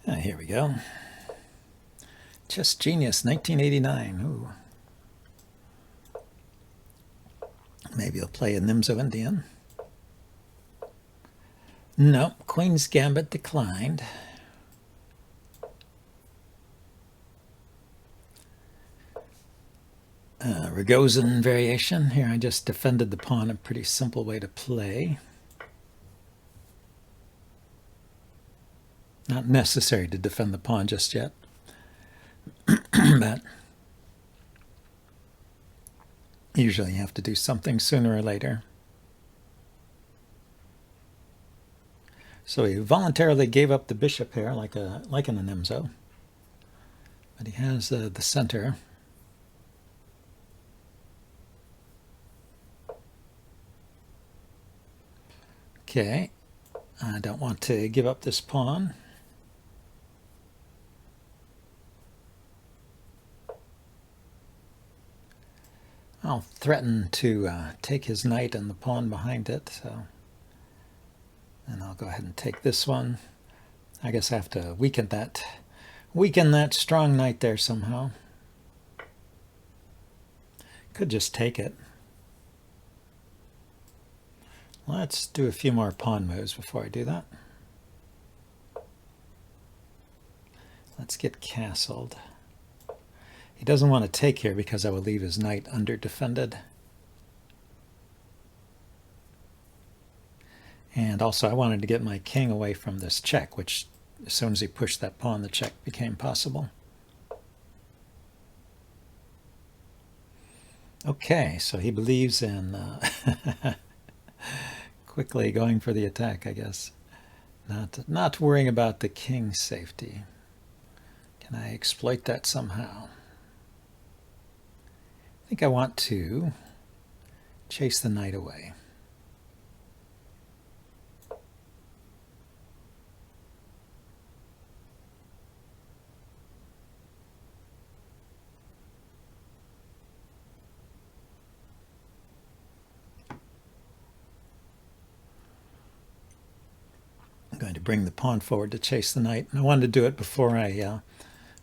Here we go. Chess Genius 1989. Ooh. Maybe I'll play a Nimzo-Indian. No, Queen's Gambit Declined. Rogozin variation. Here I just defended the pawn, a pretty simple way to play. Not necessary to defend the pawn just yet. But usually you have to do something sooner or later. So he voluntarily gave up the bishop here, like in a Nimzo. But he has the center. Okay, I don't want to give up this pawn. I'll threaten to take his knight and the pawn behind it, so and I'll go ahead and take this one. I guess I have to weaken that strong knight there somehow. Could just take it. Let's do a few more pawn moves before I do that. Let's get castled. He doesn't want to take here because I will leave his knight under defended. And also I wanted to get my king away from this check, which as soon as he pushed that pawn, the check became possible. Okay, so he believes in quickly going for the attack, I guess. Not worrying about the king's safety. Can I exploit that somehow? I think I want to chase the knight away. I'm going to bring the pawn forward to chase the knight. And I wanted to do it before I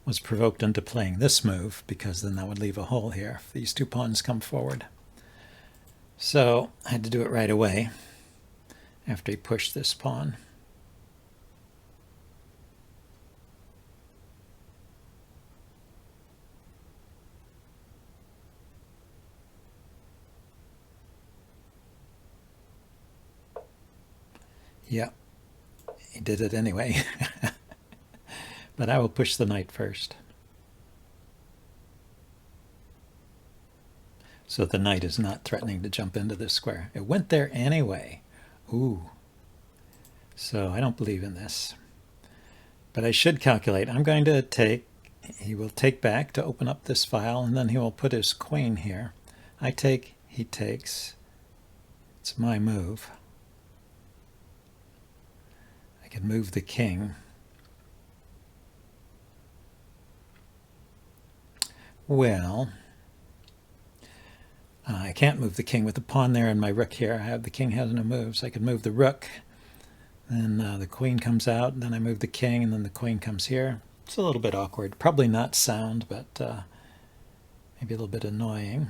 was provoked into playing this move, because then that would leave a hole here if these two pawns come forward. So I had to do it right away after he pushed this pawn. Yep, he did it anyway. But I will push the knight first. So the knight is not threatening to jump into this square. It went there anyway. Ooh. So I don't believe in this. But I should calculate. I'm going to take, he will take back to open up this file, and then he will put his queen here. I take, he takes. It's my move. I can move the king. Well, I can't move the king with the pawn there and my rook here. The king has no moves. I could move the rook, then the queen comes out, and then I move the king, and then the queen comes here. It's a little bit awkward. Probably not sound, but maybe a little bit annoying.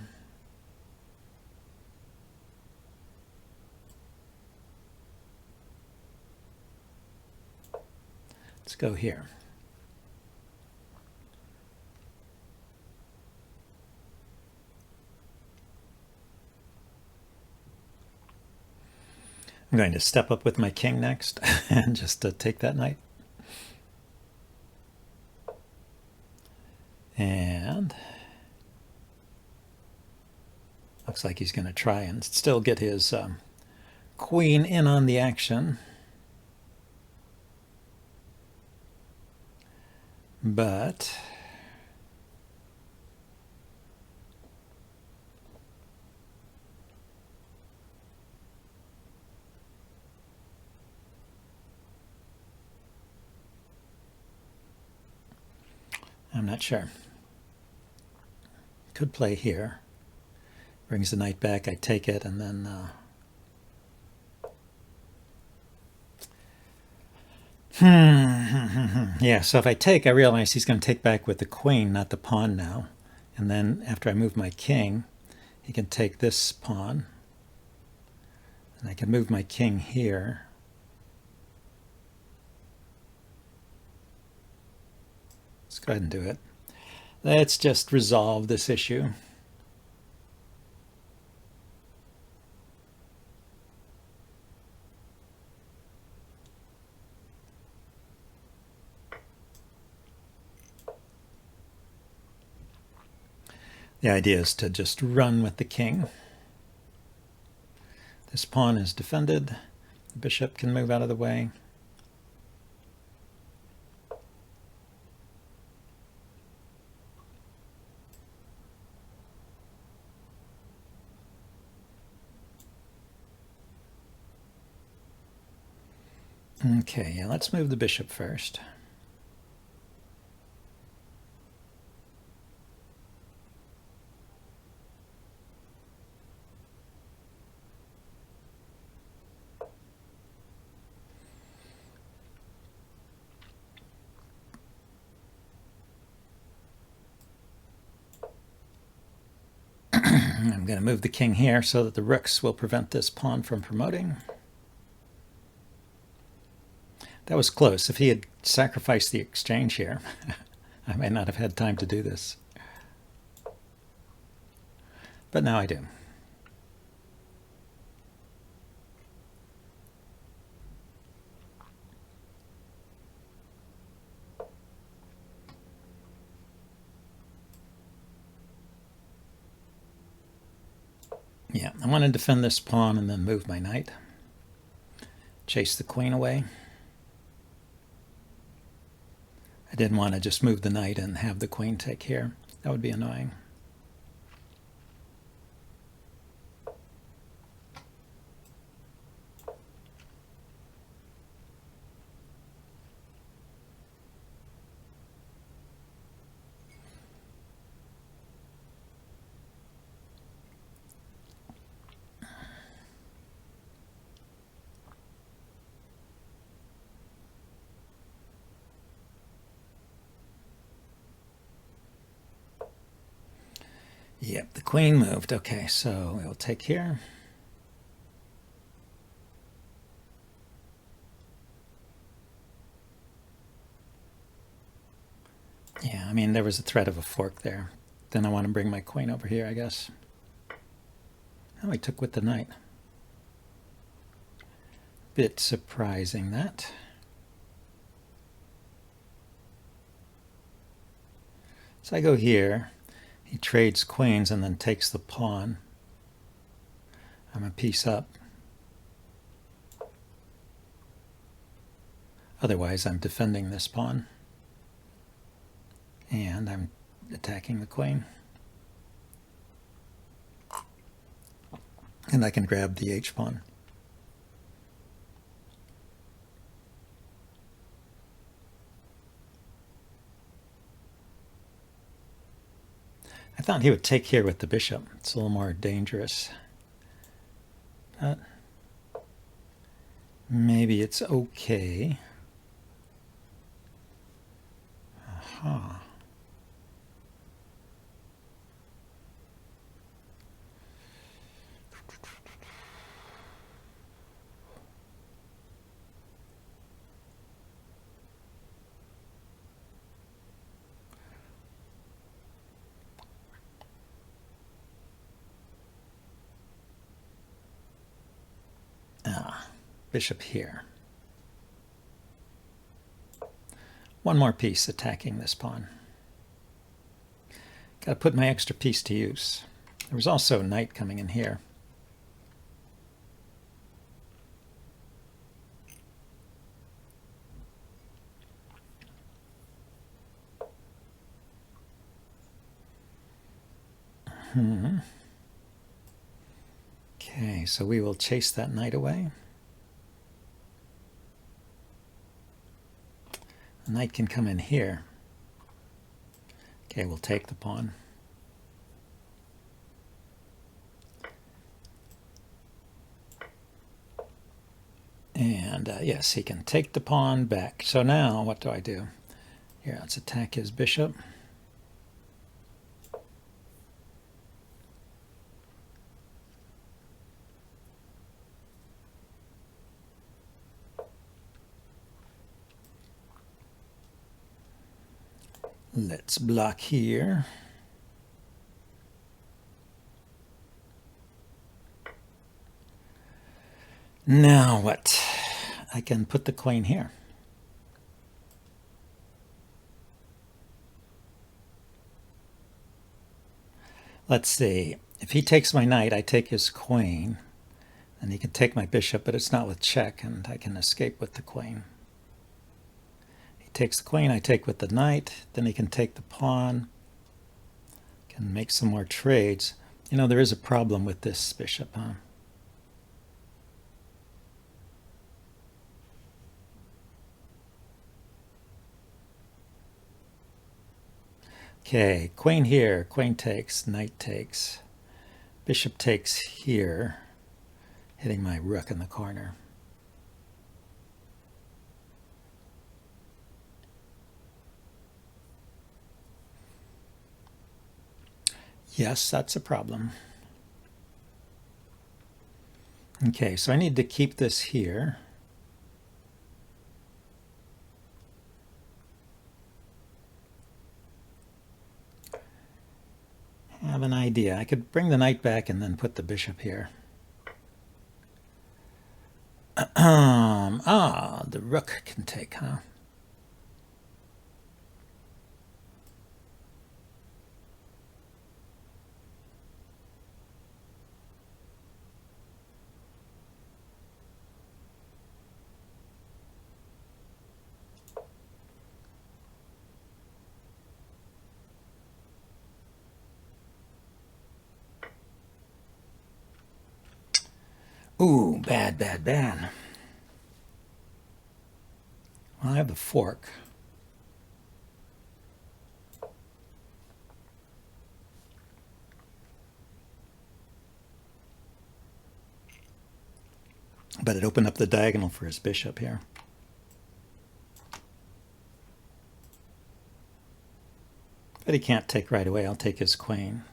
Let's go here. I'm going to step up with my king next and just take that knight. And looks like he's going to try and still get his queen in on the action. But I'm not sure. Could play here. Brings the knight back, I take it, and then Yeah, so if I take, I realize he's going to take back with the queen, not the pawn now. And then after I move my king, he can take this pawn. And I can move my king here. Let's go ahead and do it. Let's just resolve this issue. The idea is to just run with the king. This pawn is defended. The bishop can move out of the way. Okay, yeah, let's move the bishop first. I'm going to move the king here so that the rooks will prevent this pawn from promoting. That was close. If he had sacrificed the exchange here, I might not have had time to do this. But now I do. Yeah, I want to defend this pawn and then move my knight. Chase the queen away. I didn't want to just move the knight and have the queen take here. That would be annoying. Yep, the queen moved. Okay, so we'll take here. Yeah, I mean, there was a threat of a fork there. Then I want to bring my queen over here, I guess. Oh, I took with the knight. Bit surprising, that. So I go here. He trades queens and then takes the pawn. I'm a piece up. Otherwise, I'm defending this pawn. And I'm attacking the queen. And I can grab the h-pawn. I thought he would take here with the bishop. It's a little more dangerous. But maybe it's okay. Aha. Bishop here. One more piece attacking this pawn. Got to put my extra piece to use. There was also a knight coming in here. Okay, so we will chase that knight away. The knight can come in here. Okay, we'll take the pawn. And yes, he can take the pawn back. So now what do I do? Here, let's attack his bishop. Let's block here. Now what? I can put the queen here. Let's see. If he takes my knight, I take his queen. And he can take my bishop, but it's not with check, and I can escape with the queen. He takes the queen, I take with the knight. Then he can take the pawn. Can make some more trades. You know, there is a problem with this bishop, huh? Okay, queen here, queen takes, knight takes, bishop takes here, hitting my rook in the corner. Yes, that's a problem. Okay, so I need to keep this here. I have an idea. I could bring the knight back and then put the bishop here. The rook can take, huh? Ooh, bad, bad, bad. Well, I have the fork. But it opened up the diagonal for his bishop here. But he can't take right away. I'll take his queen.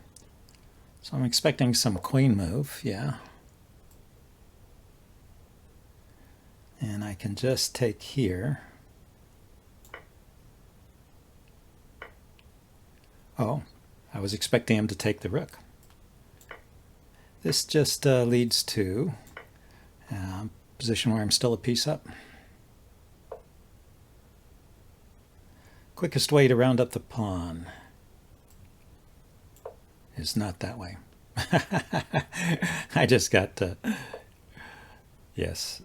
So I'm expecting some queen move, yeah. And I can just take here. Oh, I was expecting him to take the rook. This just leads to a position where I'm still a piece up. Quickest way to round up the pawn is not that way. I just got to, yes.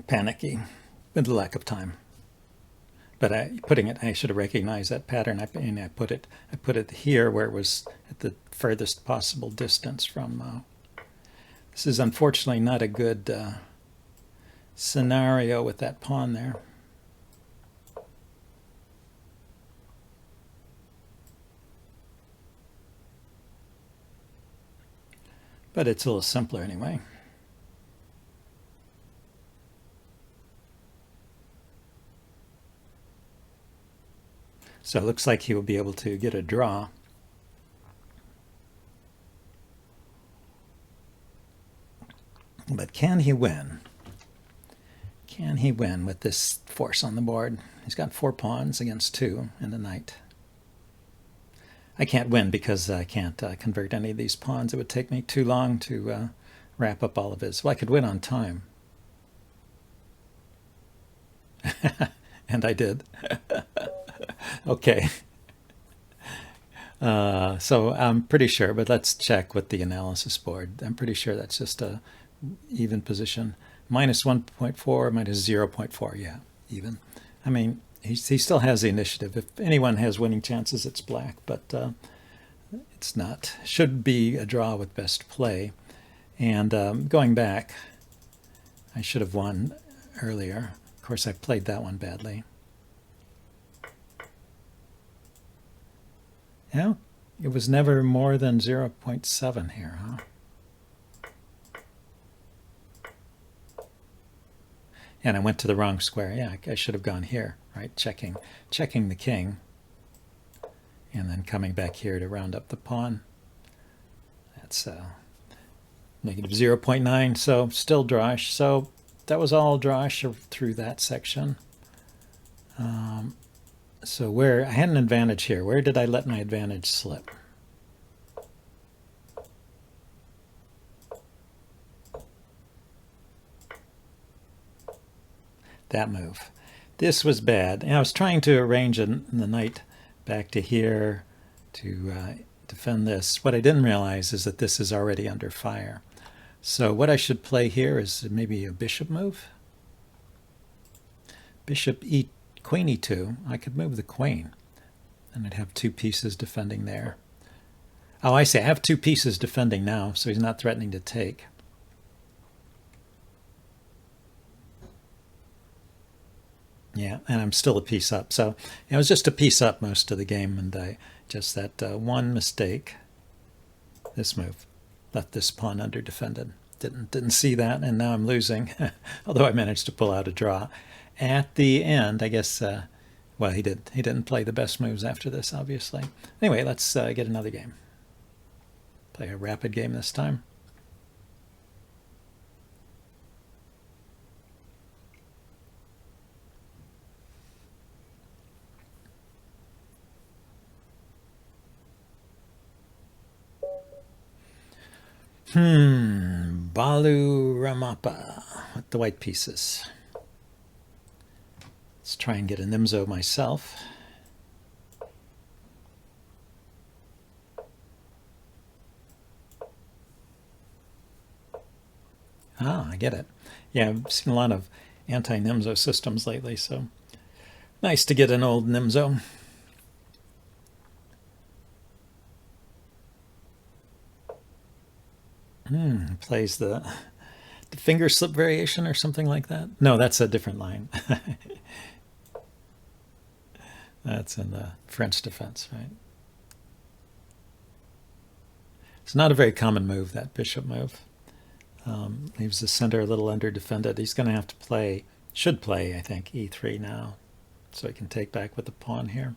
Panicky with the lack of time. But I should have recognized that pattern. I put it here where it was at the furthest possible distance from. This is unfortunately not a good scenario with that pawn there. But it's a little simpler anyway. So it looks like he will be able to get a draw. But can he win? Can he win with this force on the board? He's got 4 pawns against 2 and a knight. I can't win because I can't convert any of these pawns. It would take me too long to wrap up all of his. Well, I could win on time. And I did. Okay. So I'm pretty sure, but let's check with the analysis board. I'm pretty sure that's just a even position. Minus 1.4, minus 0.4, yeah, even. I mean, he still has the initiative. If anyone has winning chances, it's black, but it's not. Should be a draw with best play. And going back, I should have won earlier. Of course, I played that one badly. Yeah, It was never more than 0.7 here, huh? And I went to the wrong square. Yeah, I should have gone here, right? Checking the king, and then coming back here to round up the pawn. That's negative 0.9, so still drawish. So that was all drawish through that section. So where I had an advantage here, where did I let my advantage slip? That move. This was bad. And I was trying to arrange the knight back to here to defend this. What I didn't realize is that this is already under fire. So what I should play here is maybe a bishop move. Bishop queen e2. I could move the queen, and I'd have two pieces defending there. Oh, I see. I have two pieces defending now, so he's not threatening to take. Yeah, and I'm still a piece up. So it was just a piece up most of the game, and I just that one mistake. This move left this pawn under defended. Didn't see that, and now I'm losing. Although I managed to pull out a draw. At the end, I guess. Well, he didn't play the best moves after this, obviously. Anyway, let's get another game. Play a rapid game this time. Balu Ramappa with the white pieces. Let's try and get a Nimzo myself. Ah, I get it. Yeah, I've seen a lot of anti-Nimzo systems lately, so nice to get an old Nimzo. Plays the finger slip variation or something like that. No, that's a different line. That's in the French defense, right? It's not a very common move, that bishop move. Leaves the center a little under defended. He's going to have to play, should play, I think, e3 now, so he can take back with the pawn here.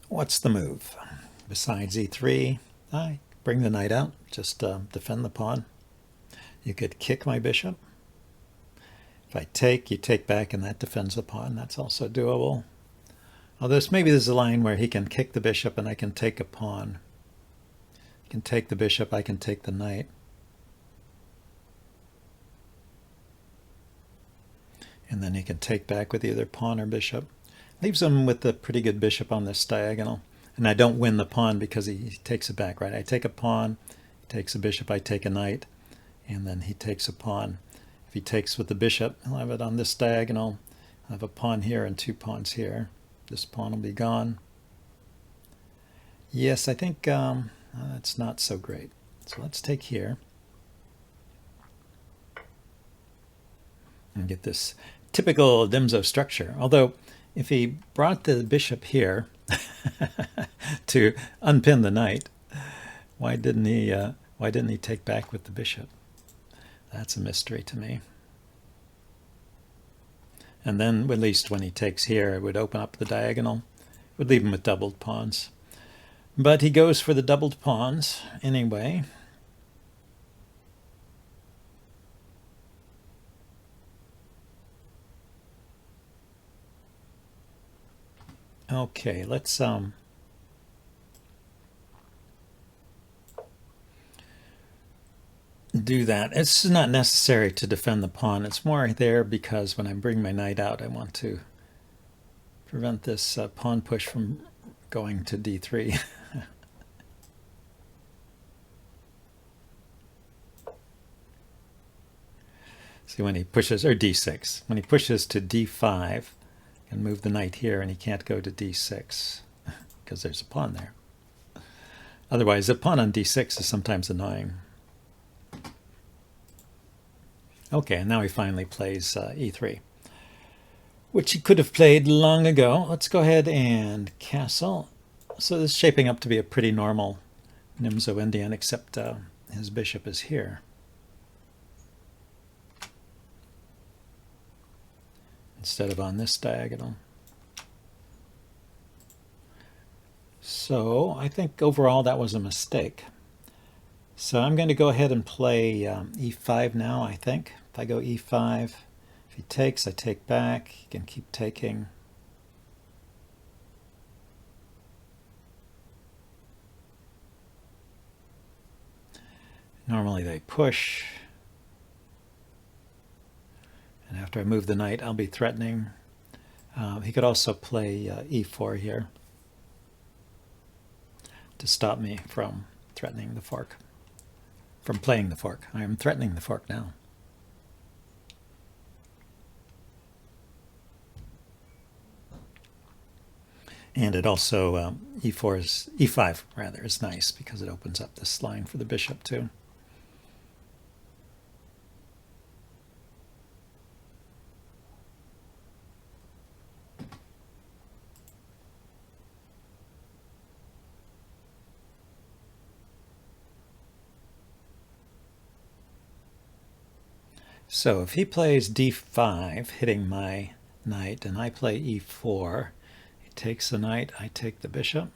What's the move? Besides e3, I bring the knight out, just defend the pawn. You could kick my bishop. If I take, you take back, and that defends the pawn. That's also doable. Although maybe there's a line where he can kick the bishop and I can take a pawn. He can take the bishop, I can take the knight. And then he can take back with either pawn or bishop. Leaves him with a pretty good bishop on this diagonal. And I don't win the pawn because he takes it back, right? I take a pawn, he takes a bishop, I take a knight, and then he takes a pawn. If he takes with the bishop, he'll have it on this diagonal. I'll have a pawn here and two pawns here. This pawn will be gone. Yes, I think that's not so great. So let's take here. And get this typical Nimzo structure. Although, if he brought the bishop here to unpin the knight, why didn't he take back with the bishop? That's a mystery to me. And then, at least when he takes here, it would open up the diagonal. It would leave him with doubled pawns. But he goes for the doubled pawns anyway. Okay, let's do that. It's not necessary to defend the pawn. It's more there because when I bring my knight out, I want to prevent this pawn push from going to d3. See, when he pushes, or d6, when he pushes to d5, and move the knight here, and he can't go to d6 because there's a pawn there. Otherwise, a pawn on d6 is sometimes annoying. Okay, and now he finally plays e3, which he could have played long ago. Let's go ahead and castle. So this is shaping up to be a pretty normal Nimzo-Indian, except his bishop is here. Instead of on this diagonal. So I think overall that was a mistake. So I'm going to go ahead and play e5 now, I think. If I go e5, if he takes, I take back. He can keep taking. Normally they push. And after I move the knight, I'll be threatening. He could also play e4 here to stop me from threatening the fork, from playing the fork. I am threatening the fork now. And it also, e5 rather, is nice because it opens up this line for the bishop too. So if he plays d5, hitting my knight, and I play e4, he takes the knight, I take the bishop.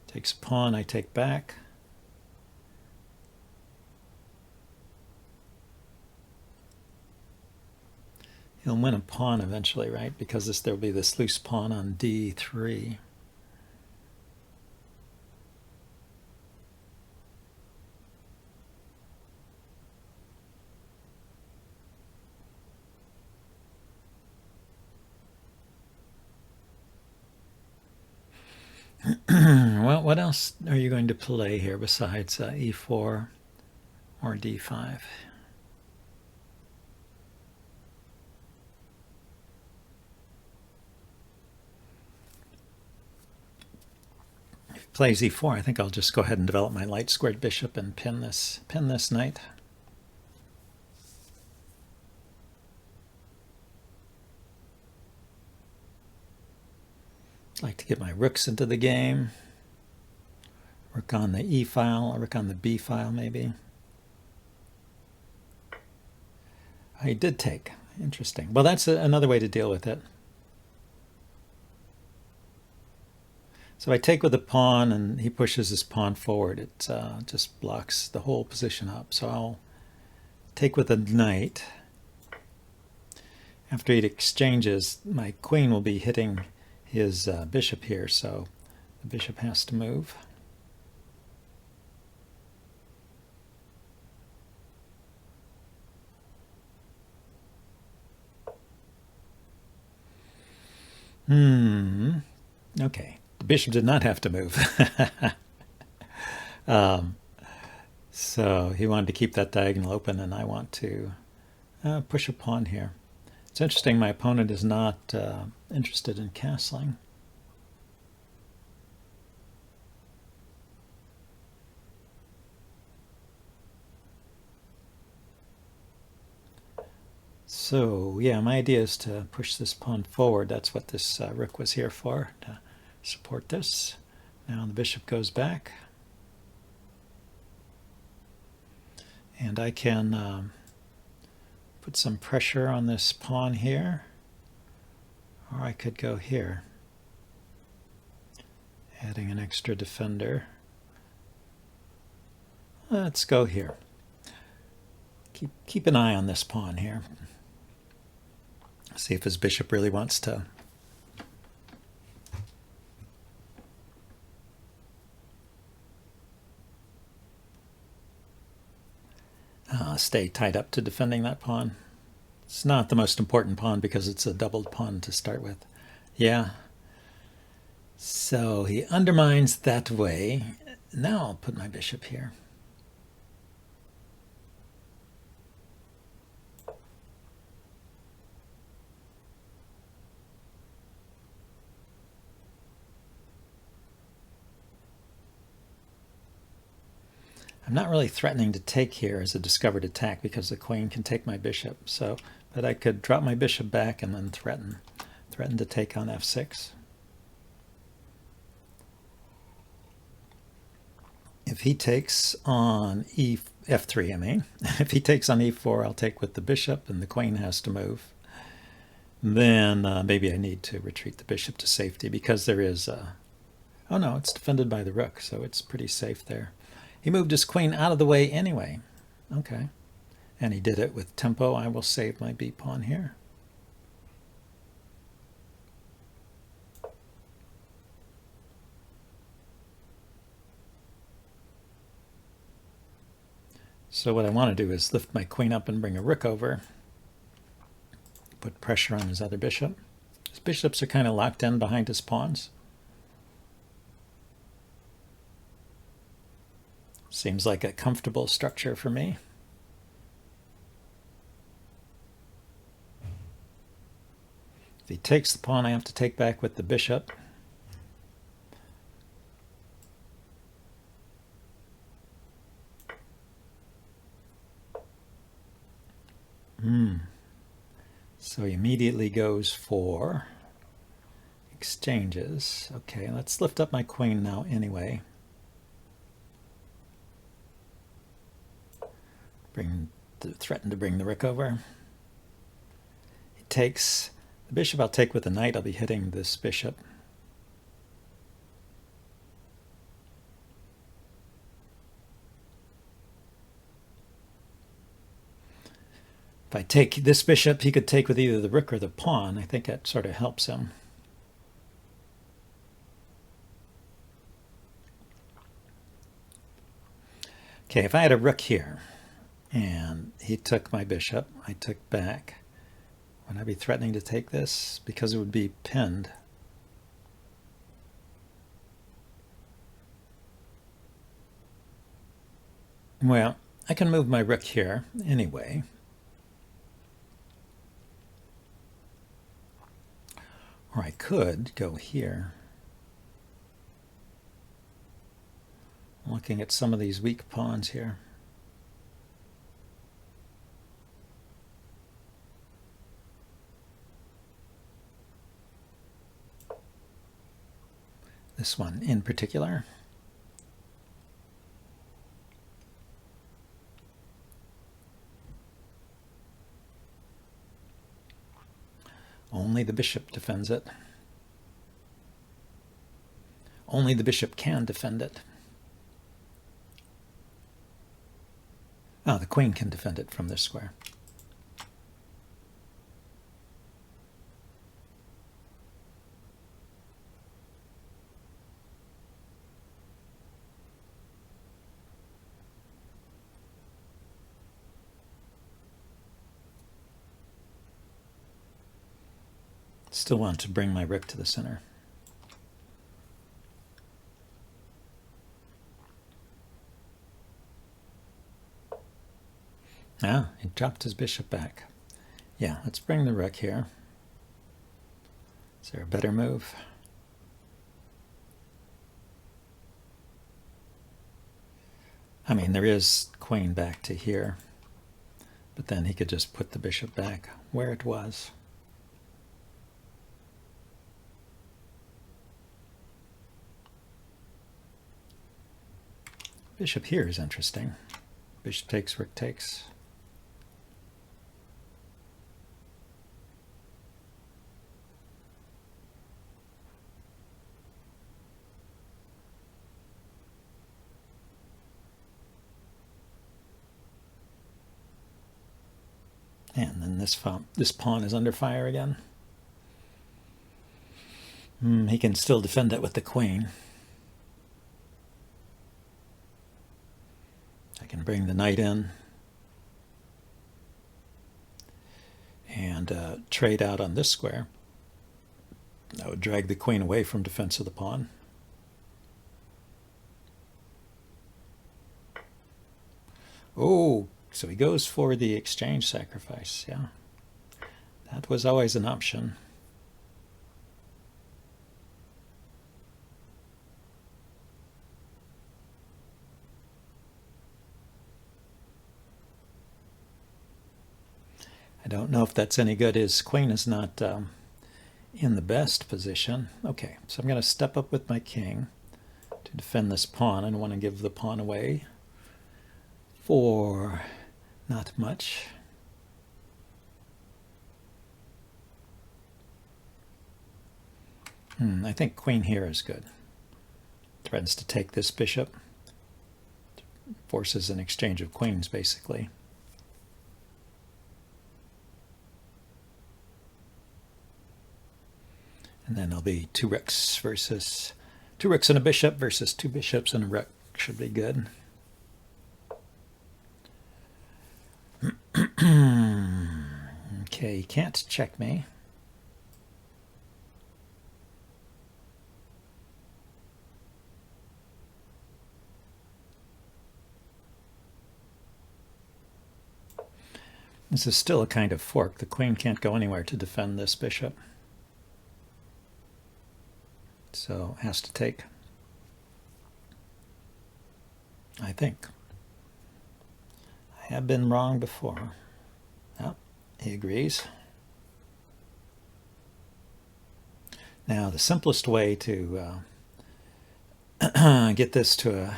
Takes a pawn, I take back. He'll win a pawn eventually, right? Because there'll be this loose pawn on d3. Well, what else are you going to play here besides e4 or d5? If he plays e4, I think I'll just go ahead and develop my light squared bishop and pin this knight. Like to get my rooks into the game. Rook on the E file, or rook on the B file maybe. I did take. Interesting. Well, that's another way to deal with it. So I take with a pawn and he pushes his pawn forward. It just blocks the whole position up. So I'll take with a knight. After he exchanges, my queen will be hitting his bishop here, so the bishop has to move. Okay, the bishop did not have to move. So he wanted to keep that diagonal open, and I want to push a pawn here. It's interesting, my opponent is not interested in castling. So yeah, my idea is to push this pawn forward. That's what this rook was here for, to support this. Now the bishop goes back. And I can put some pressure on this pawn here, or I could go here, adding an extra defender. Let's go here. Keep an eye on this pawn here. See if his bishop really wants to stay tied up to defending that pawn. It's not the most important pawn because it's a doubled pawn to start with. Yeah. So he undermines that way. Now I'll put my bishop here. I'm not really threatening to take here as a discovered attack because the queen can take my bishop. So, but I could drop my bishop back and then threaten to take on f6. If he takes on f3, I mean, if he takes on e4, I'll take with the bishop and the queen has to move. Then maybe I need to retreat the bishop to safety because there is oh no, it's defended by the rook, so it's pretty safe there. He moved his queen out of the way anyway. Okay. And he did it with tempo. I will save my b pawn here. So what I want to do is lift my queen up and bring a rook over. Put pressure on his other bishop. His bishops are kind of locked in behind his pawns. Seems like a comfortable structure for me. If he takes the pawn, I have to take back with the bishop. So he immediately goes for exchanges. Okay, let's lift up my queen now anyway. Threaten to bring the rook over. He takes the bishop. I'll take with the knight. I'll be hitting this bishop. If I take this bishop, he could take with either the rook or the pawn. I think that sort of helps him. Okay, if I had a rook here, and he took my bishop, I took back. Would I be threatening to take this? Because it would be pinned. Well, I can move my rook here anyway. Or I could go here. I'm looking at some of these weak pawns here. This one in particular. Only the bishop defends it. Only the bishop can defend it. Oh, the queen can defend it from this square. Still want to bring my rook to the center. Ah, he dropped his bishop back. Yeah, let's bring the rook here. Is there a better move? I mean, there is queen back to here, but then he could just put the bishop back where it was. Bishop here is interesting. Bishop takes, rook takes. And then this pawn is under fire again. He can still defend it with the queen. I can bring the knight in and trade out on this square. That would drag the queen away from defense of the pawn. Oh, so he goes for the exchange sacrifice. Yeah, that was always an option. don't know if that's any good. His queen is not in the best position. Okay, so I'm going to step up with my king to defend this pawn. I don't want to give the pawn away for not much. I think queen here is good. Threatens to take this bishop. Forces an exchange of queens, basically. And then there'll be two rooks and a bishop versus two bishops and a rook. Should be good. Okay, he can't check me. This is still a kind of fork. The queen can't go anywhere to defend this bishop. So has to take, I think. I have been wrong before. Oh, he agrees. Now the simplest way to get this to a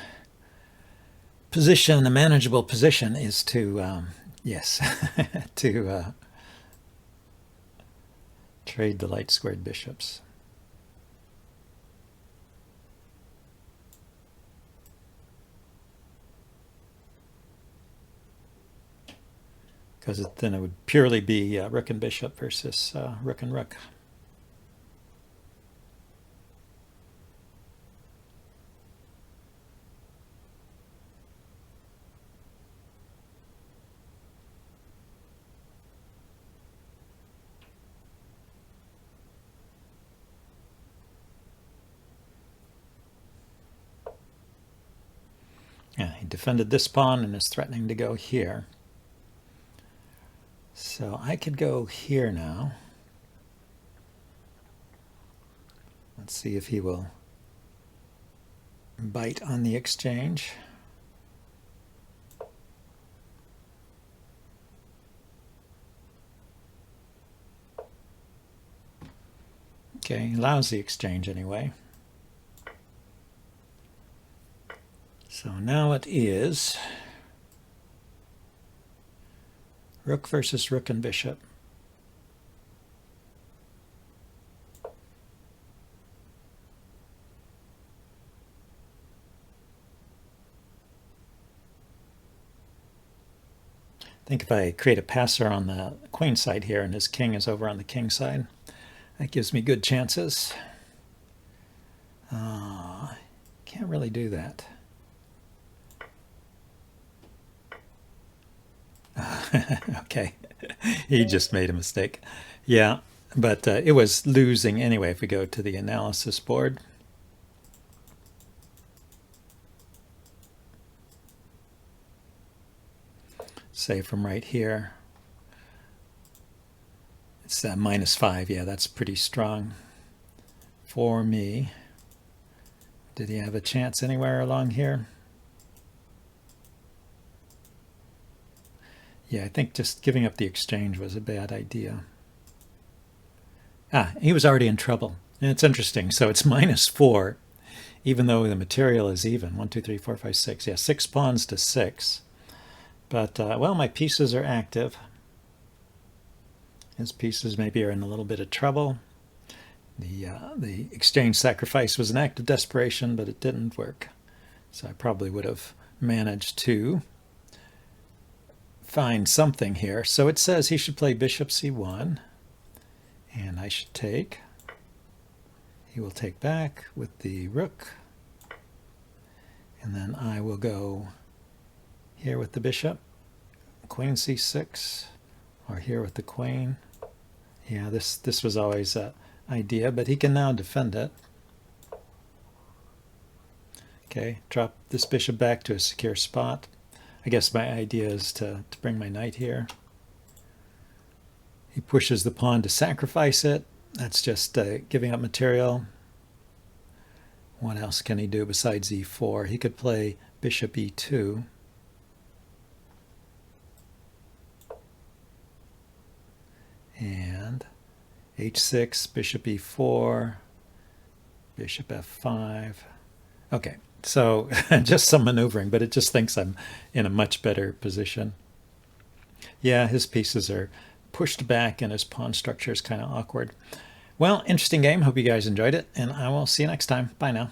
position, a manageable position, is to yes, to trade the light squared bishops. Because then it would purely be rook and bishop versus rook and rook. Yeah, he defended this pawn and is threatening to go here. So I could go here now. Let's see if he will bite on the exchange. Okay, he allows the exchange anyway. So now it is rook versus rook and bishop. I think if I create a passer on the queen side here and his king is over on the king side, that gives me good chances. Can't really do that. Okay, he just made a mistake. Yeah, but it was losing anyway if we go to the analysis board. Say from right here, it's -5. Yeah, that's pretty strong for me. Did he have a chance anywhere along here? Yeah, I think just giving up the exchange was a bad idea. He was already in trouble. And it's interesting. So it's -4, even though the material is even. 1, 2, 3, 4, 5, 6. Yeah, 6 pawns to 6. But, well, my pieces are active. His pieces maybe are in a little bit of trouble. The exchange sacrifice was an act of desperation, but it didn't work. So I probably would have managed to find something here. So it says he should play bishop c1, and I should take. He will take back with the rook, and then I will go here with the bishop, queen c6, or here with the queen. Yeah, this was always an idea, but he can now defend it. Okay, drop this bishop back to a secure spot. I guess my idea is to bring my knight here. He pushes the pawn to sacrifice it. That's just giving up material. What else can he do besides e4? He could play bishop e2. And h6, bishop e4, bishop f5. Okay, so just some maneuvering, but it just thinks I'm in a much better position. Yeah, his pieces are pushed back and his pawn structure is kind of awkward. Well, interesting game. Hope you guys enjoyed it, and I will see you next time. Bye now.